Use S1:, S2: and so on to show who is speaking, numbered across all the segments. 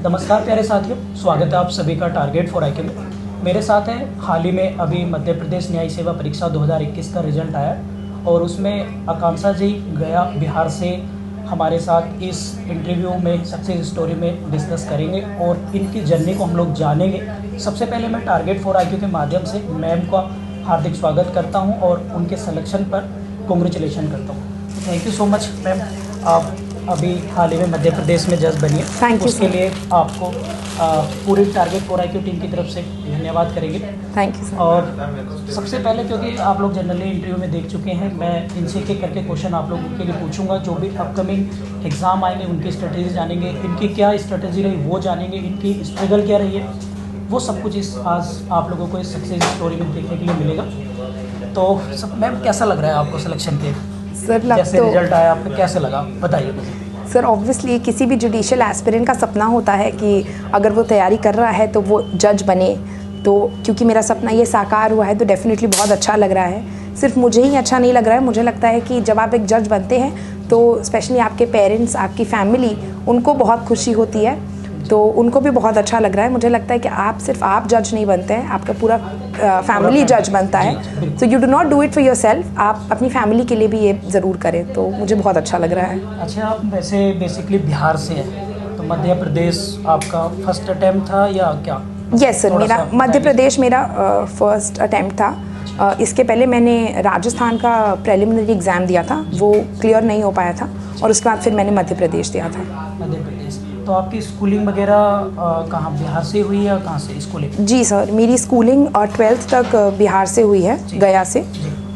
S1: नमस्कार प्यारे साथियों, स्वागत है आप सभी का टारगेट फॉर आईक्यू में। मेरे साथ है हाल ही में अभी मध्य प्रदेश न्याय सेवा परीक्षा 2021 का रिजल्ट आया और उसमें आकांक्षा जी गया बिहार से हमारे साथ इस इंटरव्यू में सक्सेस स्टोरी में डिस्कस करेंगे और इनकी जर्नी को हम लोग जानेंगे। सबसे पहले मैं टारगेट फॉर आईक्यू के माध्यम से मैम का हार्दिक स्वागत करता हूँ और उनके सिलेक्शन पर कॉन्ग्रेचुलेशन करता हूँ। Thank you so much ma'am. आप अभी हाल ही में मध्य प्रदेश में जज बनी है,
S2: थैंक यू।
S1: उसके लिए आपको पूरी टारगेट फॉर आईक्यू टीम की तरफ से धन्यवाद करेंगे।
S2: Thank you sir.
S1: और सबसे पहले क्योंकि आप लोग जनरली इंटरव्यू में देख चुके हैं, मैं इनसे एक एक करके क्वेश्चन आप लोगों के लिए पूछूंगा। जो भी अपकमिंग एग्जाम आएंगे उनकी स्ट्रेटेजी जानेंगे, इनकी क्या स्ट्रेटेजी रही वो जानेंगे, इनकी स्ट्रगल क्या रही है, वो सब कुछ इस आज आप लोगों को इस सक्सेस स्टोरी में देखने के लिए मिलेगा। तो सब मैम कैसा लग रहा है आपको सिलेक्शन के
S2: सर
S1: जैसे रिजल्ट आया आपको कैसे लगा, बताइए मुझे।
S2: सर ऑब्वियसली किसी भी जुडिशियल एस्पिरेंट का सपना होता है कि अगर वो तैयारी कर रहा है तो वो जज बने। तो क्योंकि मेरा सपना ये साकार हुआ है तो डेफिनेटली बहुत अच्छा लग रहा है। सिर्फ मुझे ही अच्छा नहीं लग रहा है, मुझे लगता है कि जब आप एक जज बनते हैं तो स्पेशली आपके पेरेंट्स, आपकी फैमिली, उनको बहुत खुशी होती है, तो उनको भी बहुत अच्छा लग रहा है। मुझे लगता है कि आप सिर्फ आप जज नहीं बनते हैं, आपका पूरा फैमिली जज बनता है। So you do not do it for your self, आप अपनी फैमिली के लिए भी ये ज़रूर करें। तो मुझे बहुत अच्छा लग रहा है।
S1: अच्छा, आप वैसे बेसिकली बिहार से हैं तो मध्य प्रदेश आपका फर्स्ट अटेम्प्ट था या क्या?
S2: यस सर, मेरा मध्य प्रदेश मेरा फर्स्ट अटेम्प्ट था। इसके पहले मैंने राजस्थान का प्रिलिमिनरी एग्ज़ाम दिया था, वो क्लियर नहीं हो पाया था और उसके बाद फिर मैंने मध्य प्रदेश दिया था।
S1: मध्य प्रदेश। तो आपकी स्कूलिंग वगैरह कहाँ, बिहार से हुई या कहाँ से स्कूलिंग?
S2: जी सर, मेरी स्कूलिंग 12th तक बिहार से हुई है, गया से।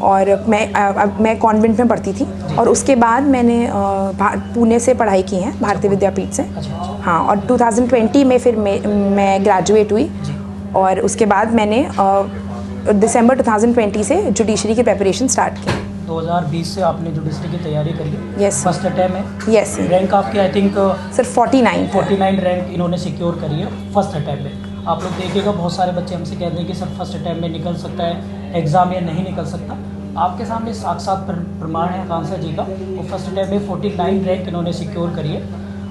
S2: और मैं कॉन्वेंट में पढ़ती थी और उसके बाद मैंने पुणे से पढ़ाई की है, भारतीय विद्यापीठ से। हाँ, और 2020 में फिर मैं ग्रेजुएट हुई और उसके बाद मैंने दिसंबर 2020 से जुडिशरी की प्रिपरेशन स्टार्ट की।
S1: 2020 से आपने जुडिशरी की तैयारी करी?
S2: यस।
S1: फर्स्ट अटेम्प्ट है?
S2: यस।
S1: रैंक आपकी आई थिंक
S2: सर 49
S1: रैंक इन्होंने सिक्योर करी है फर्स्ट अटेम्प्ट में। आप लोग देखिएगा बहुत सारे बच्चे हमसे कहते हैं कि सर फर्स्ट अटेम्प्ट में निकल सकता है एग्ज़ाम या नहीं निकल सकता। आपके सामने साक्षात प्रमाण है आकांक्षा जी का, वो फर्स्ट अटेम्प्ट में 49 रैंक इन्होंने सिक्योर करी है।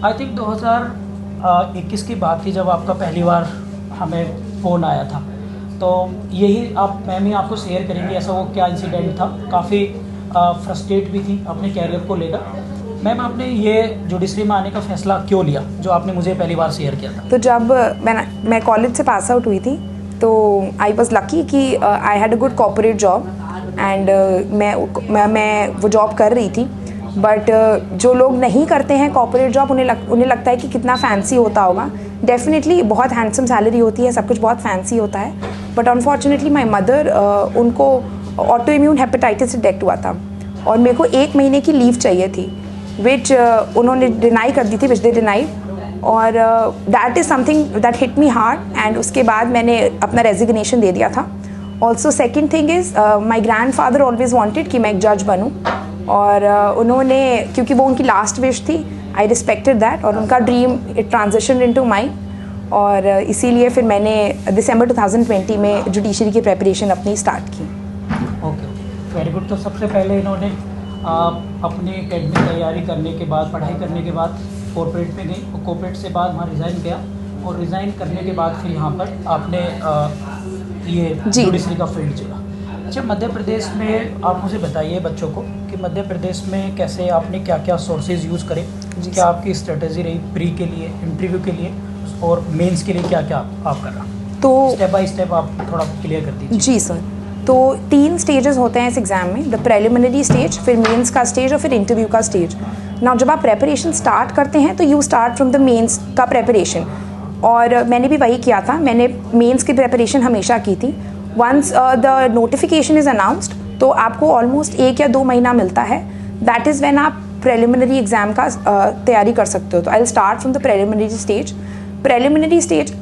S1: आई थिंक 2021 की बात थी जब आपका पहली बार हमें फ़ोन आया था, तो यही आप मैम ही आपको शेयर करेंगे ऐसा वो क्या इंसिडेंट था। काफ़ी फ्रस्ट्रेट भी थी अपने कैरियर को लेकर। मैम, आपने ये जुडिशरी में आने का फैसला क्यों लिया जो आपने मुझे पहली बार शेयर किया था?
S2: तो जब मैं कॉलेज से पास आउट हुई थी तो आई वॉज लकी कि I had a good corporate job and मैं वो जॉब कर रही थी। बट जो लोग नहीं करते हैं कॉर्पोरेट जॉब, उन्हें लगता है कि कितना फैंसी होता होगा। डेफिनेटली बहुत हैंडसम सैलरी होती है, सब कुछ बहुत फैंसी होता है। बट अनफॉर्चुनेटली माई मदर, उनको ऑटो इम्यून हेपेटाइटिस से डेथ हुआ था और मेरे को 1 महीने की लीव चाहिए थी, विच उन्होंने डिनाई कर दी थी, विच दे डिनाइड। और that is something that hit me hard and उसके बाद मैंने अपना रेजिग्नेशन दे दिया था। Also second thing is my grand father always wanted कि मैं एक जज बनूँ और उन्होंने, क्योंकि वो उनकी लास्ट विश थी, आई रिस्पेक्टेड दैट और उनका dream it transition into mine. और इसीलिए फिर मैंने दिसंबर 2020 में जुडिशरी की प्रिपरेशन अपनी स्टार्ट की।
S1: Okay, very good. तो सबसे पहले इन्होंने अपनी एकेडमिक तैयारी करने के बाद, पढ़ाई करने के बाद कॉर्पोरेट में गई और कॉर्पोरेट से बाद वहाँ रिज़ाइन किया और रिज़ाइन करने के बाद फिर यहाँ पर आपने ये जुडिशरी का फील्ड चुना। अच्छा, मध्य प्रदेश में आप मुझे बताइए बच्चों को कि मध्य प्रदेश में कैसे आपने क्या क्या सोर्सेज यूज़ करे, क्या आपकी स्ट्रेटजी रही प्री के लिए, इंटरव्यू के लिए और मेंस के लिए, क्या क्या आप कर रहा? तो स्टेप बाय स्टेप आप थोड़ा क्लियर कर दीजिए।
S2: जी सर, तो 3 स्टेजेस होते हैं इस एग्ज़ाम में, द प्रिलिमिनरी स्टेज, फिर मेंस का स्टेज और फिर इंटरव्यू का स्टेज। नाउ जब आप प्रेपरेशन स्टार्ट करते हैं तो you start from the mains का प्रेपरेशन और मैंने भी वही किया था। मैंने मेंस की प्रेपरेशन हमेशा की थी। Once the notification is announced तो आपको ऑलमोस्ट 1 या 2 महीना मिलता है, दैट इज़ व्हेन आप प्रिलिमिनरी एग्ज़ाम का तैयारी कर सकते हो। तो I will start from the preliminary stage. Preliminary stage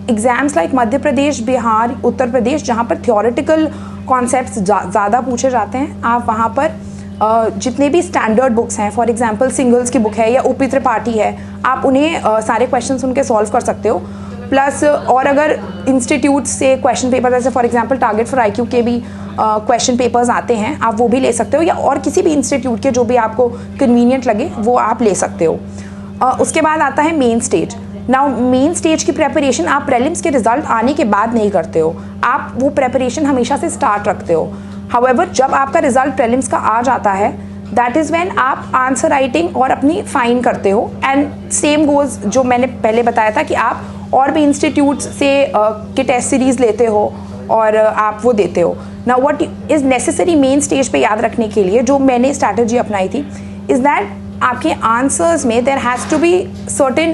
S2: exams like Madhya Pradesh, Bihar, Uttar Pradesh, जहाँ पर थियोरेटिकल कॉन्सेप्ट्स ज़्यादा पूछे जाते हैं, आप वहाँ पर जितने भी स्टैंडर्ड बुक्स हैं, फॉर एग्जांपल सिंगल्स की बुक है या ओपी त्रिपाठी है, आप उन्हें सारे क्वेश्चंस उनके सॉल्व कर सकते हो। प्लस और अगर इंस्टीट्यूट से क्वेश्चन पेपर, जैसे for example target for IQ के भी क्वेश्चन पेपर्स आते हैं, आप वो भी ले सकते हो, या और किसी भी इंस्टीट्यूट के जो भी आपको कन्वीनियंट लगे वो आप ले सकते हो। उसके बाद आता है main stage. Now main stage की प्रेपरेशन आप प्रीलिम्स के रिजल्ट आने के बाद नहीं करते हो, आप वो प्रेपरेशन हमेशा से स्टार्ट रखते हो। हाउएवर जब आपका रिजल्ट प्रीलिम्स का आ जाता है, दैट इज़ व्हेन आप आंसर राइटिंग और अपनी फाइन करते हो। एंड सेम गोज जो मैंने पहले बताया था कि आप और भी इंस्टीट्यूट्स से के टेस्ट सीरीज लेते हो और आप वो देते हो। Now what is necessary main stage पे याद रखने के लिए जो मैंने स्ट्रैटेजी अपनाई थी इज़ दैट आपके आंसर्स में there has to be certain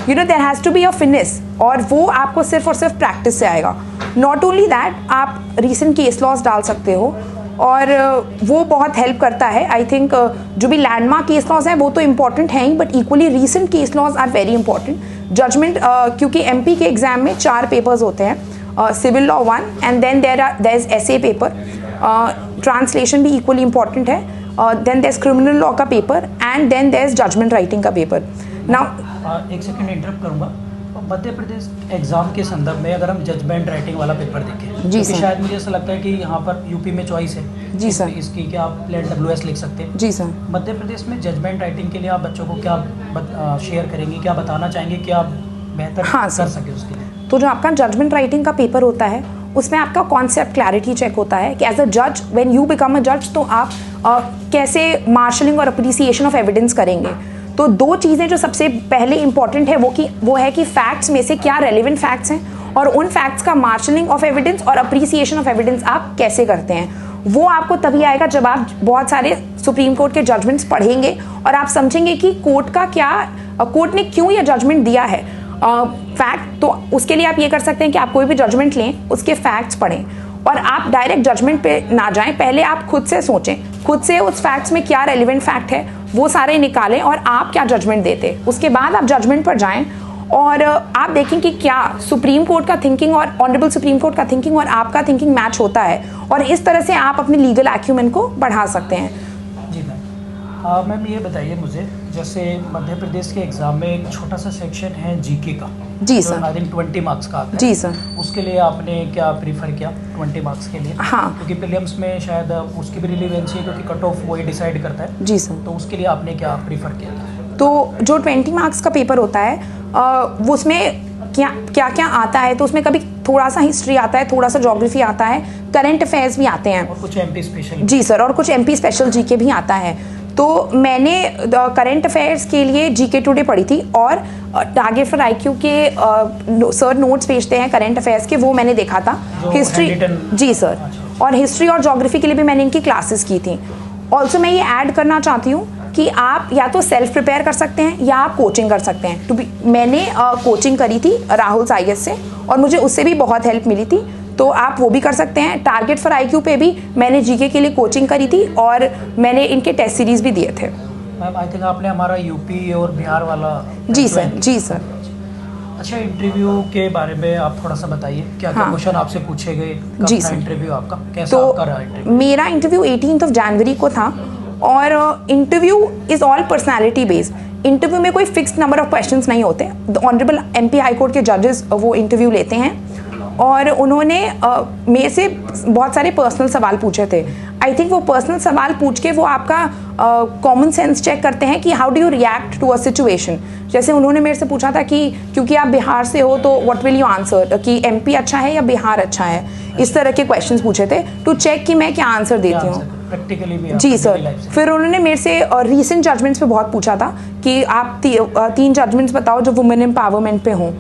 S2: there has to be a finish, और वो आपको सिर्फ और सिर्फ प्रैक्टिस से आएगा। नॉट ओनली दैट, आप रीसेंट केस लॉस डाल सकते हो और वो बहुत हेल्प करता है। आई थिंक जो भी लैंडमार्क केस लॉज हैं वो तो इम्पॉर्टेंट हैं ही, but equally recent case laws are very important. Judgement क्योंकि एमपी के एग्जाम में 4 पेपर्स होते हैं, civil law 1 and then there is SA paper, translation भी इक्वली इंपॉर्टेंट है, then there is criminal law का paper and then there is judgement writing का paper. Now
S1: एक सेकंड इंटरप्ट करूंगा। मध्य प्रदेश एग्जाम के संदर्भ में अगर हम जजमेंट राइटिंग वाला पेपर देखें,
S2: जी
S1: तो
S2: सर,
S1: शायद मुझे ऐसा लगता है कि यहाँ पर यूपी में चॉइस है
S2: जी सर,
S1: इसकी कि आप प्लेन WS लिख सकते हैं।
S2: जी सर।
S1: मध्य प्रदेश में जजमेंट राइटिंग के लिए आप बच्चों को क्या शेयर करेंगे, क्या बताना चाहेंगे कि आप बेहतर
S2: हाँ
S1: कर सके उसके लिए?
S2: तो जो आपका जजमेंट राइटिंग का पेपर होता है उसमें आपका कॉन्सेप्ट क्लैरिटी चेक होता है कि एज अ जज व्हेन यू बिकम अ जज तो आप कैसे मार्शलिंग और अप्रिसिएशन ऑफ एविडेंस करेंगे। तो 2 चीज़ें जो सबसे पहले इंपॉर्टेंट है वो है कि फैक्ट्स में से क्या रेलिवेंट फैक्ट्स हैं और उन फैक्ट्स का मार्शलिंग ऑफ एविडेंस और अप्रिसिएशन ऑफ एविडेंस आप कैसे करते हैं। वो आपको तभी आएगा जब आप बहुत सारे सुप्रीम कोर्ट के जजमेंट्स पढ़ेंगे और आप समझेंगे कि कोर्ट ने क्यों ये जजमेंट दिया है। फैक्ट तो उसके लिए आप ये कर सकते हैं कि आप कोई भी जजमेंट लें, उसके फैक्ट्स पढ़ें और आप डायरेक्ट जजमेंट पे ना जाएं, पहले आप खुद से सोचें, खुद से उस फैक्ट्स में क्या रेलिवेंट फैक्ट है वो सारे निकालें और आप क्या जजमेंट देते। उसके बाद आप जजमेंट पर जाएं और आप देखें कि क्या सुप्रीम कोर्ट का थिंकिंग और ऑनरेबल सुप्रीम कोर्ट का थिंकिंग और आपका थिंकिंग मैच होता है, और इस तरह से आप अपने लीगल एक्यूमेंट को बढ़ा सकते हैं।
S1: जी मैम। मैम ये बताइए मुझे, जैसे मध्य प्रदेश के एग्जाम में एक छोटा सा सेक्शन है जीके का,
S2: जी सर,
S1: आई थिंक 20 मार्क्स का आता है।
S2: जी सर।
S1: उसके लिए आपने क्या प्रीफर किया 20 मार्क्स के लिए?
S2: हाँ,
S1: क्योंकि प्रीलिम्स में शायद उसकी भी रिलेवेंसी है क्योंकि कट ऑफ वही डिसाइड करता है।
S2: जी सर।
S1: तो उसके लिए आपने क्या प्रीफर किया था?
S2: तो जो 20 मार्क्स का पेपर होता है वो उसमें क्या क्या आता है, तो उसमें कभी थोड़ा सा हिस्ट्री आता है, थोड़ा सा ज्योग्राफी आता है, करंट अफेयर्स भी आते हैं
S1: और कुछ एमपी स्पेशल।
S2: जी सर, और कुछ एमपी स्पेशल जीके भी आता है। तो मैंने करंट अफेयर्स के लिए जीके टुडे पढ़ी थी और टारगेट फॉर आईक्यू के सर नोट्स भेजते हैं करंट अफेयर्स के, वो मैंने देखा था। हिस्ट्री जी सर, और हिस्ट्री और ज्योग्राफी के लिए भी मैंने इनकी क्लासेस की थी। ऑल्सो मैं ये ऐड करना चाहती हूँ कि आप या तो सेल्फ प्रिपेयर कर सकते हैं या आप कोचिंग कर सकते हैं। मैंने कोचिंग करी थी राहुल साइयस से और मुझे उससे भी बहुत हेल्प मिली थी, तो आप वो भी कर सकते हैं। टारगेट फॉर आईक्यू पे भी मैंने जीके के लिए कोचिंग करी थी और मैंने इनके टेस्ट सीरीज भी दिए थे।
S1: मैम आई थिंक आपने हमारा यूपी और बिहार वाला।
S2: जी सर, जी सर।
S1: अच्छा, इंटरव्यू के बारे में आप थोड़ा सा बताइए, क्या क्या क्वेश्चन आपसे पूछे गए?
S2: जी सर।
S1: इंटरव्यू आपका कैसा आपका रहा इंटरव्यू?
S2: मेरा इंटरव्यू 18 जनवरी को था और interview is all personality based. Interview में कोई फिक्स्ड नंबर ऑफ क्वेश्चंस नहीं होते। ऑनरेबल एमपी हाई कोर्ट के जजेस वो इंटरव्यू लेते हैं और उन्होंने मेरे से बहुत सारे पर्सनल सवाल पूछे थे। आई थिंक वो पर्सनल सवाल पूछ के वो आपका कॉमन सेंस चेक करते हैं कि how do you react to a situation. जैसे उन्होंने मेरे से पूछा था कि क्योंकि आप बिहार से हो तो व्हाट विल यू आंसर, कि एमपी अच्छा है या बिहार अच्छा है। इस तरह के क्वेश्चंस पूछे थे टू चेक कि मैं क्या आंसर देती हूँ।
S1: प्रैक्टिकली भी
S2: जी सर। फिर उन्होंने मेरे से रीसेंट जजमेंट्स पे बहुत पूछा था कि आप 3 जजमेंट्स बताओ जो वुमेन एम्पावरमेंट पे हों,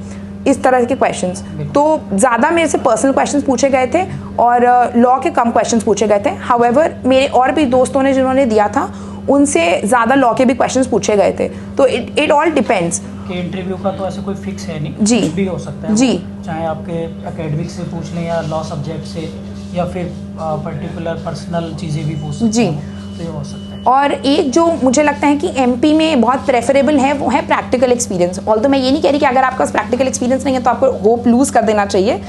S2: इस तरह के क्वेश्चंस। तो ज़्यादा मेरे से पर्सनल क्वेश्चंस पूछे गए थे और लॉ के कम क्वेश्चंस पूछे गए थे। हाउएवर मेरे और भी दोस्तों ने जिन्होंने दिया था उनसे ज़्यादा लॉ के भी क्वेश्चंस पूछे गए थे। तो इट ऑल डिपेंड्स
S1: कि इंटरव्यू का तो ऐसे कोई फिक्स है नहीं,
S2: जी,
S1: कुछ भी हो सकता है।
S2: जी,
S1: चाहे आपके एकेडमिक से पूछ लें या लॉ सब्जेक्ट से या फिर पर्टिकुलर पर्सनल चीज़ें भी पूछ सकते
S2: जी,
S1: हैं, तो ये हो सकता है।
S2: और एक जो मुझे लगता है कि एमपी में बहुत प्रेफरेबल है वो है प्रैक्टिकल एक्सपीरियंस। ऑल्दो मैं ये नहीं कह रही कि अगर आपका प्रैक्टिकल एक्सपीरियंस नहीं है तो आपको होप लूज कर देना चाहिए,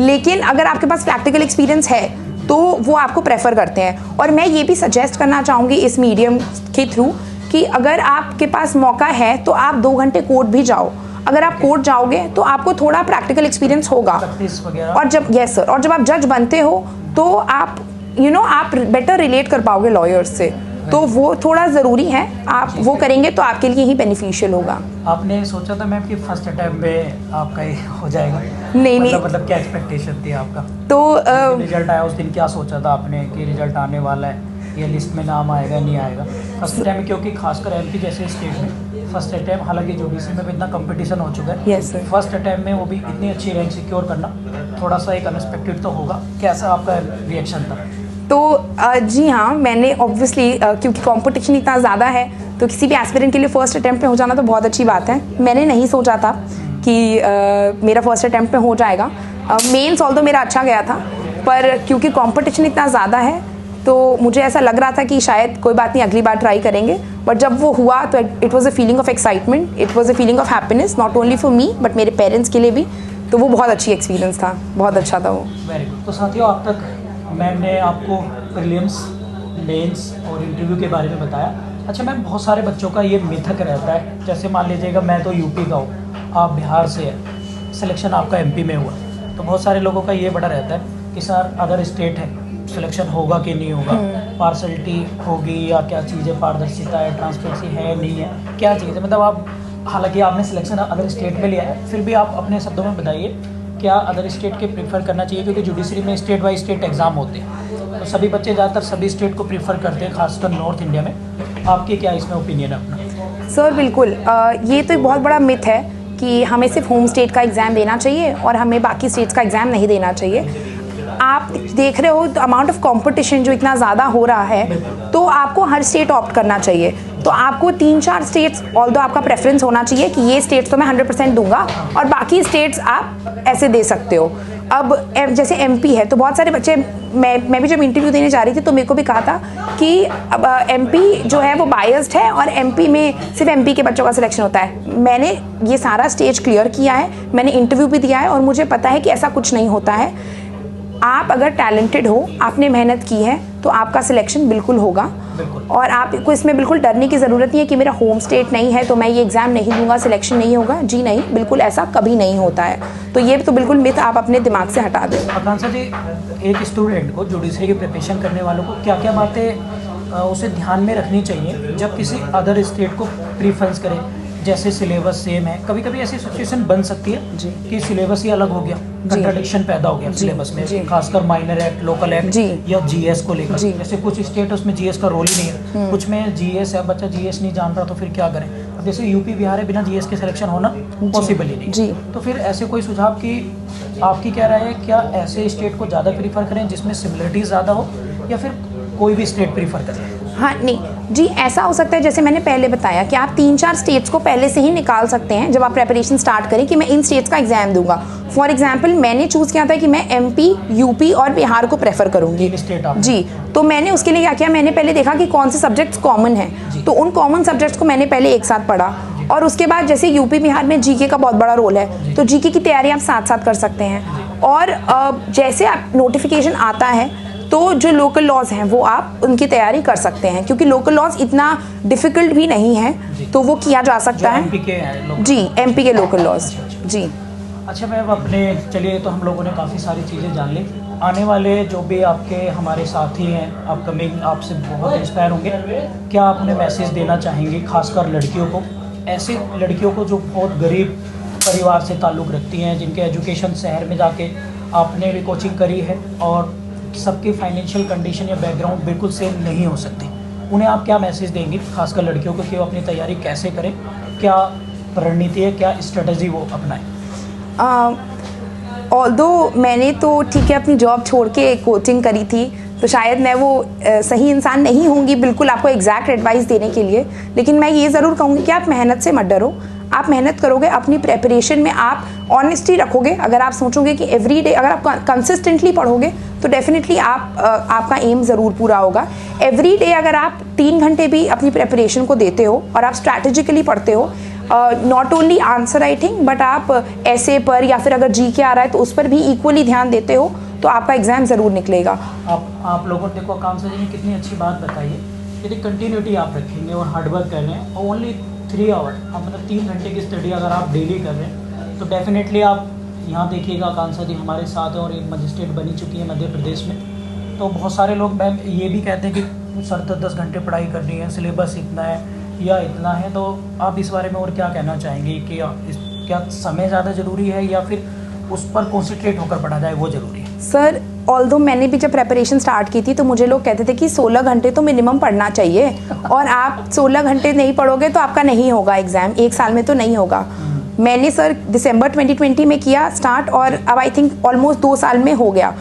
S2: लेकिन अगर आपके पास प्रैक्टिकल एक्सपीरियंस है तो वो आपको प्रेफर करते हैं। और मैं ये भी सजेस्ट करना चाहूँगी इस मीडियम के थ्रू कि अगर आपके पास मौका है तो आप 2 घंटे कोर्ट भी जाओ। अगर आप कोर्ट जाओगे तो आपको थोड़ा प्रैक्टिकल एक्सपीरियंस होगा, और जब यस सर, और जब आप जज बनते हो तो आप आप बेटर रिलेट कर पाओगे लॉयर्स से। तो वो थोड़ा ज़रूरी है, आप वो करेंगे तो आपके लिए ही बेनिफिशियल होगा।
S1: आपने सोचा था मैम कि फर्स्ट अटैम्प्ट में आपका ये हो जाएगा?
S2: नहीं नहीं,
S1: मतलब क्या एक्सपेक्टेशन थी आपका?
S2: तो
S1: रिजल्ट आया उस दिन क्या सोचा था आपने कि रिजल्ट आने वाला है, ये लिस्ट में नाम आएगा नहीं आएगा? फर्स्ट टाइम, क्योंकि खासकर एमपी जैसे स्टेट में फर्स्ट अटैम्प्ट, हालांकि यूडीसी में भी इतना कंपटीशन हो चुका है,
S2: यस सर,
S1: फर्स्ट अटैम्प्ट में वो भी इतनी अच्छी रैंक सिक्योर करना थोड़ा सा एक अनएक्सपेक्टेड तो होगा। कैसा आपका रिएक्शन था?
S2: तो जी हाँ, मैंने ऑब्वियसली क्योंकि कंपटीशन इतना ज़्यादा है तो किसी भी एस्पिरेंट के लिए फ़र्स्ट अटैम्प्ट में हो जाना तो बहुत अच्छी बात है। मैंने नहीं सोचा था कि मेरा फर्स्ट अटैम्प्ट में हो जाएगा। मेंस ऑल्दो मेरा अच्छा गया था, पर क्योंकि कंपटीशन इतना ज़्यादा है तो मुझे ऐसा लग रहा था कि शायद कोई बात नहीं, अगली बार ट्राई करेंगे। बट जब वो हुआ तो it was a feeling of excitement, it was a feeling of happiness, not only for me but मेरे पेरेंट्स के लिए भी। तो वो बहुत अच्छी एक्सपीरियंस था, बहुत अच्छा था वो।
S1: Very good. तो साथियों, अब तक मैम ने आपको प्रीलिम्स, मेंस और इंटरव्यू के बारे में बताया। अच्छा मैम, बहुत सारे बच्चों का ये मिथक रहता है, जैसे मान लीजिएगा मैं तो यूपी का हूँ, आप बिहार से है, सिलेक्शन आपका एमपी में हुआ, तो बहुत सारे लोगों का ये बड़ा रहता है कि सर अदर स्टेट है, सिलेक्शन होगा कि नहीं होगा, पार्शलिटी होगी या क्या चीज़ है, पारदर्शिता है, ट्रांसपेरेंसी है नहीं है, क्या चीज़ है? मतलब आप, हालांकि आपने सिलेक्शन अदर स्टेट में लिया है, फिर भी आप अपने शब्दों में बताइए क्या अदर स्टेट के प्रीफर करना चाहिए? क्योंकि जुडिशरी में स्टेट बाई स्टेट एग्ज़ाम होते हैं, तो सभी बच्चे ज़्यादातर सभी स्टेट को प्रीफर करते हैं, खासकर नॉर्थ इंडिया में। आपके क्या इसमें ओपिनियन है अपना?
S2: सर बिल्कुल, ये तो एक बहुत बड़ा मिथ है कि हमें सिर्फ होम स्टेट का एग्ज़ाम देना चाहिए और हमें बाकी स्टेट्स का एग्ज़ाम नहीं देना चाहिए। आप देख रहे हो तो अमाउंट ऑफ कंपटीशन जो इतना ज़्यादा हो रहा है, तो आपको हर स्टेट ऑप्ट करना चाहिए। तो आपको 3-4 स्टेट्स, ऑल्दो आपका प्रेफरेंस होना चाहिए कि ये स्टेट्स तो मैं 100% दूंगा और बाकी स्टेट्स आप ऐसे दे सकते हो। अब जैसे एमपी है तो बहुत सारे बच्चे, मैं भी जब इंटरव्यू देने जा रही थी तो मेरे को भी कहा था कि अब एमपी जो है वो बायस्ड है और एमपी में सिर्फ एमपी के बच्चों का सिलेक्शन होता है। मैंने ये सारा स्टेज क्लियर किया है, मैंने इंटरव्यू भी दिया है और मुझे पता है कि ऐसा कुछ नहीं होता है। आप अगर टैलेंटेड हो, आपने मेहनत की है तो आपका सिलेक्शन बिल्कुल होगा। और आपको इसमें बिल्कुल डरने की ज़रूरत नहीं है कि मेरा होम स्टेट नहीं है तो मैं ये एग्ज़ाम नहीं दूंगा, सिलेक्शन नहीं होगा। जी नहीं, बिल्कुल ऐसा कभी नहीं होता है। तो ये तो बिल्कुल मिथ आप अपने दिमाग से हटा दें।
S1: आकांक्षा जी, एक स्टूडेंट को, जुडिशरी की प्रिपरेशन करने वालों को क्या क्या बातें उसे ध्यान में रखनी चाहिए जब किसी अदर स्टेट को प्रीफरेंस करें? जैसे सिलेबस सेम है, कभी कभी ऐसी सिचुएशन बन सकती है
S2: जी
S1: कि सिलेबस ही अलग हो गया, कंट्राडिक्शन पैदा हो गया सिलेबस में, खासकर माइनर एक्ट, लोकल एक्ट या जीएस को लेकर। जैसे कुछ स्टेट उसमें जीएस का रोल ही नहीं है, कुछ में जीएस है, बच्चा जीएस नहीं जान रहा तो फिर क्या करें? अब जैसे यूपी बिहार है, बिना जीएस के सिलेक्शन होना पॉसिबल ही नहीं। तो फिर ऐसे कोई सुझाव की आपकी क्या राय है? क्या ऐसे स्टेट को ज़्यादा प्रीफर करें जिसमें सिमिलरिटीज ज़्यादा हो, या फिर कोई भी स्टेट प्रीफर करें?
S2: हाँ नहीं जी, ऐसा हो सकता है जैसे मैंने पहले बताया कि आप 3-4 स्टेट्स को पहले से ही निकाल सकते हैं जब आप प्रेपरेशन स्टार्ट करें कि मैं इन स्टेट्स का एग्जाम दूंगा। फॉर एग्जांपल मैंने चूज़ किया था कि मैं एमपी, यूपी और बिहार को प्रेफर करूंगी जी। तो मैंने उसके लिए क्या किया, मैंने पहले देखा कि कौन से सब्जेक्ट्स कॉमन हैं, तो उन कॉमन सब्जेक्ट्स को मैंने पहले एक साथ पढ़ा। और उसके बाद जैसे यूपी बिहार में जीके का बहुत बड़ा रोल है, तो जीके की तैयारी आप साथ साथ कर सकते हैं। और जैसे आप नोटिफिकेशन आता है तो जो लोकल लॉज हैं वो आप उनकी तैयारी कर सकते हैं, क्योंकि लोकल लॉज इतना डिफ़िकल्ट भी नहीं है, तो वो किया जा सकता है। जी, एमपी के लोकल लॉज जी।
S1: अच्छा मैम, अपने चलिए तो हम लोगों ने काफ़ी सारी चीज़ें जान ली। आने वाले जो भी आपके हमारे साथी हैं अपकमिंग, आपसे बहुत इंस्पायर होंगे। क्या आप उन्हें मैसेज देना चाहेंगे, खासकर लड़कियों को, ऐसी लड़कियों को जो बहुत गरीब परिवार से ताल्लुक़ रखती हैं, जिनके एजुकेशन शहर में जाके आपने भी कोचिंग करी है और सबकी फाइनेंशियल कंडीशन या बैकग्राउंड बिल्कुल सेम नहीं हो सकती, उन्हें आप क्या मैसेज देंगे, खासकर लड़कियों को, कि वो अपनी तैयारी कैसे करें, क्या रणनीति है, क्या स्ट्रेटजी वो अपनाएं?
S2: ऑल्दो मैंने तो ठीक है अपनी जॉब छोड़ के कोचिंग करी थी, तो शायद मैं वो सही इंसान नहीं होंगी बिल्कुल आपको एग्जैक्ट एडवाइस देने के लिए, लेकिन मैं ये ज़रूर कहूँगी कि आप मेहनत से मत डरो। आप मेहनत करोगे, अपनी प्रेपरेशन में आप ऑनेस्टी रखोगे, अगर आप सोचोगे कि एवरी डे अगर आप कंसिस्टेंटली पढ़ोगे तो डेफिनेटली आपका एम ज़रूर पूरा होगा। एवरी डे अगर आप 3 घंटे भी अपनी प्रेपरेशन को देते हो और आप स्ट्रैटेजिकली पढ़ते हो, not only answer writing but आप ऐसे पर या फिर अगर जीके आ रहा है तो उस पर भी इक्वली ध्यान देते हो, तो आपका एग्ज़ाम ज़रूर निकलेगा।
S1: आप लोगों ने देखो आकांक्षा जी ने कितनी अच्छी बात बताई है। यदि कंटिन्यूटी आप रखेंगे और हार्डवर्क कर रहे हैं और ओनली 3 आवर, आप मतलब 3 घंटे की स्टडी अगर आप डेली कर रहे हैं, तो डेफिनेटली आप यहाँ देखिएगा आकांक्षा जी हमारे साथ है और एक मजिस्ट्रेट बनी चुकी है मध्य प्रदेश में। तो बहुत सारे लोग मैम ये भी कहते हैं कि सर 10 घंटे पढ़ाई करनी है, सिलेबस इतना है या इतना है, तो आप इस बारे में और क्या कहना चाहेंगे कि क्या समय ज़्यादा ज़रूरी है या फिर उस पर कॉन्सेंट्रेट होकर पढ़ा जाए वो ज़रूरी है?
S2: सर ऑल्दो मैंने भी जब प्रेपरेशन स्टार्ट की थी तो मुझे लोग कहते थे कि 16 घंटे तो मिनिमम पढ़ना चाहिए और आप 16 घंटे नहीं पढ़ोगे तो आपका नहीं होगा एग्ज़ाम, एक साल में तो नहीं होगा। मैंने सर दिसंबर 2020 में किया स्टार्ट और अब आई थिंक ऑलमोस्ट 2 साल में हो गया।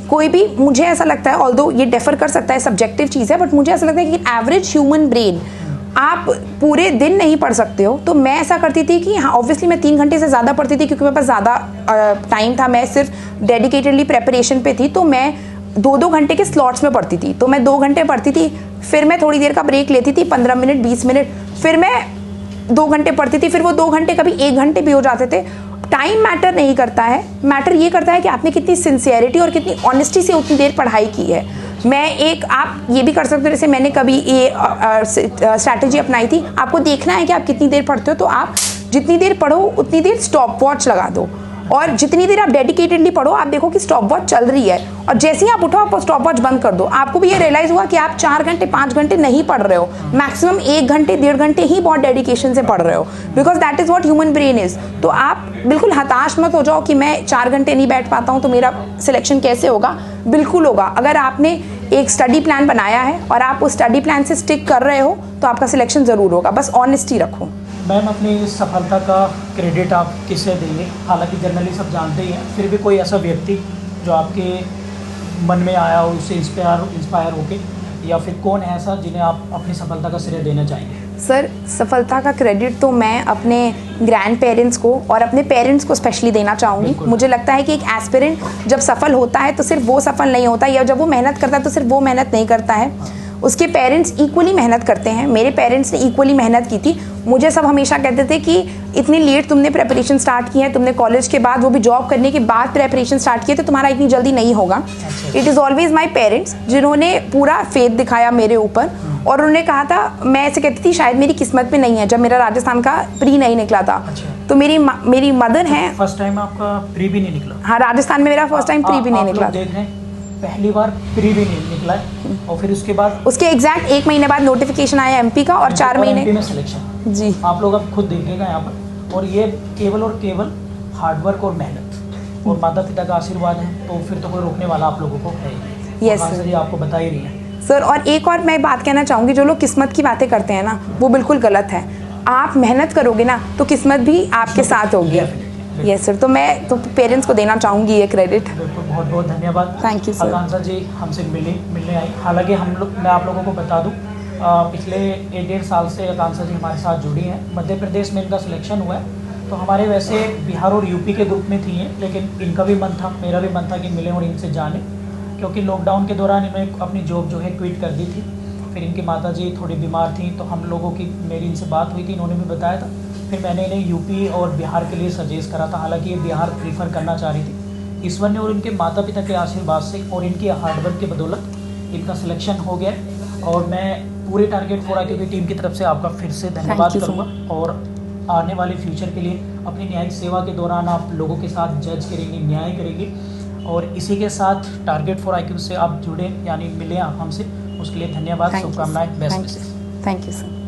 S2: कोई भी, मुझे ऐसा लगता है, ऑल्दो ये डिफर कर सकता है, सब्जेक्टिव चीज़ है, बट मुझे ऐसा लगता है कि एवरेज ह्यूमन ब्रेन आप पूरे दिन नहीं पढ़ सकते हो। तो मैं ऐसा करती थी कि हाँ ऑब्वियसली मैं 3 घंटे से ज़्यादा पढ़ती थी क्योंकि मेरे पास ज़्यादा टाइम था, मैं सिर्फ डेडिकेटेडली प्रेपरेशन पे थी, तो मैं 2-2 घंटे के स्लॉट्स में पढ़ती थी। तो मैं 2 घंटे पढ़ती थी, फिर मैं थोड़ी देर का ब्रेक लेती थी, 15 मिनट 20 मिनट, फिर मैं 2 घंटे पढ़ती थी, फिर वो 2 घंटे कभी 1 घंटे भी हो जाते थे। टाइम मैटर नहीं करता है, मैटर ये करता है कि आपने कितनी सिंसियरिटी और कितनी ऑनेस्टी से उतनी देर पढ़ाई की है। आप ये भी कर सकते हो, जैसे मैंने कभी ये स्ट्रैटेजी अपनाई थी, आपको देखना है कि आप कितनी देर पढ़ते हो, तो आप जितनी देर पढ़ो उतनी देर स्टॉप वॉच लगा दो और जितनी देर आप डेडिकेटेडली पढ़ो आप देखो कि स्टॉप वॉच चल रही है और जैसे ही आप उठो आप स्टॉप वॉच बंद कर दो। आपको भी ये रियलाइज़ हुआ कि आप 4 घंटे 5 घंटे नहीं पढ़ रहे हो, मैक्सिमम 1 घंटे 1.5 घंटे ही बहुत डेडिकेशन से पढ़ रहे हो, because that is what human brain is. तो आप बिल्कुल हताश मत हो जाओ कि मैं 4 घंटे नहीं बैठ पाता हूँ तो मेरा सिलेक्शन कैसे होगा। बिल्कुल होगा, अगर आपने एक स्टडी प्लान बनाया है और आप उस स्टडी प्लान से स्टिक कर रहे हो तो आपका सिलेक्शन ज़रूर होगा, बस ऑनेस्टी रखो।
S1: मैम अपनी इस सफलता का क्रेडिट आप किसे देंगे? हालांकि जनरली सब जानते ही हैं, फिर भी कोई ऐसा व्यक्ति जो आपके मन में आया हो, उससे इंस्पायर होके, या फिर कौन है ऐसा जिन्हें आप अपनी सफलता का श्रेय देना चाहेंगे?
S2: सर सफलता का क्रेडिट तो मैं अपने ग्रैंड पेरेंट्स को और अपने पेरेंट्स को स्पेशली देना चाहूँगी। मुझे लगता है कि एक एस्पिरेंट जब सफल होता है तो सिर्फ वो सफल नहीं होता, या जब वो मेहनत करता है तो सिर्फ वो मेहनत नहीं करता है, उसके पेरेंट्स इक्वली मेहनत करते हैं। मेरे पेरेंट्स ने इक्वली मेहनत की थी। मुझे सब हमेशा कहते थे कि इतनी लेट तुमने प्रेपरेशन स्टार्ट की है, तुमने कॉलेज के बाद वो भी जॉब करने के बाद प्रेपरेशन स्टार्ट किया, तो तुम्हारा इतनी जल्दी नहीं होगा। It is always my parents जिन्होंने पूरा फेथ दिखाया मेरे ऊपर और उन्होंने कहा था, मैं ऐसे कहती थी शायद मेरी किस्मत में नहीं है, जब मेरा राजस्थान का प्री नहीं निकला था। तो मेरी मदर हैं।
S1: फर्स्ट टाइम आपका प्री भी नहीं निकला?
S2: हाँ, राजस्थान में मेरा फर्स्ट टाइम प्री भी नहीं निकला।
S1: देख रहे हैं, पहली बार प्री भी नहीं निकला है और फिर उसके बाद
S2: उसके एग्जैक्ट 1 महीने बाद नोटिफिकेशन आया एमपी का और 4 महीने
S1: MP में सिलेक्शन।
S2: जी,
S1: आप लोग अब खुद देखिएगा यहाँ पर, और ये केवल और केवल हार्डवर्क और मेहनत और माता पिता का आशीर्वाद है, तो फिर तो कोई रोकने वाला आप लोगों को है ही।
S2: यस
S1: सर, ये आपको बता ही रही है
S2: सर। और एक और मैं बात कहना चाहूँगी, जो लोग किस्मत की बातें करते हैं ना, वो बिल्कुल गलत है। आप मेहनत करोगे ना तो किस्मत भी आपके साथ होगी। यस सर, तो मैं तो पेरेंट्स को देना चाहूँगी ये क्रेडिट।
S1: बिल्कुल, बहुत बहुत धन्यवाद।
S2: Thank you sir.
S1: Akanksha ji हमसे मिलने आई। हालांकि मैं आप लोगों को बता दूं, पिछले 1-1.5 साल से आकांक्षा जी हमारे साथ जुड़ी हैं। मध्य प्रदेश में इनका सिलेक्शन हुआ है, तो हमारे वैसे बिहार और यूपी के ग्रुप में थी हैं, लेकिन इनका भी मन था, मेरा भी मन था कि मिलें और इनसे जानें, क्योंकि लॉकडाउन के दौरान इन्होंने अपनी जॉब जो है क्विट कर दी थी। फिर इनकी माता जी थोड़ी बीमार थी, तो हम लोगों की मेरी इनसे बात हुई थी, इन्होंने भी बताया था। फिर मैंने इन्हें यूपी और बिहार के लिए सजेस्ट करा था। हालांकि ये बिहार प्रीफर करना चाह रही थी। ईश्वर ने और इनके माता पिता के आशीर्वाद से और इनकी हार्डवर्क की बदौलत इनका सिलेक्शन हो गया, और मैं पूरे टारगेट फॉर IQ की टीम की तरफ से आपका फिर से धन्यवाद करूँगा। और आने वाले फ्यूचर के लिए अपनी न्यायिक सेवा के दौरान आप लोगों के साथ जज करेंगे, न्याय करेंगे, और इसी के साथ टारगेट फॉर IQ से आप जुड़े, यानी मिले आप हमसे, उसके लिए धन्यवाद, शुभकामनाएं, best wishes.
S2: Thank you sir.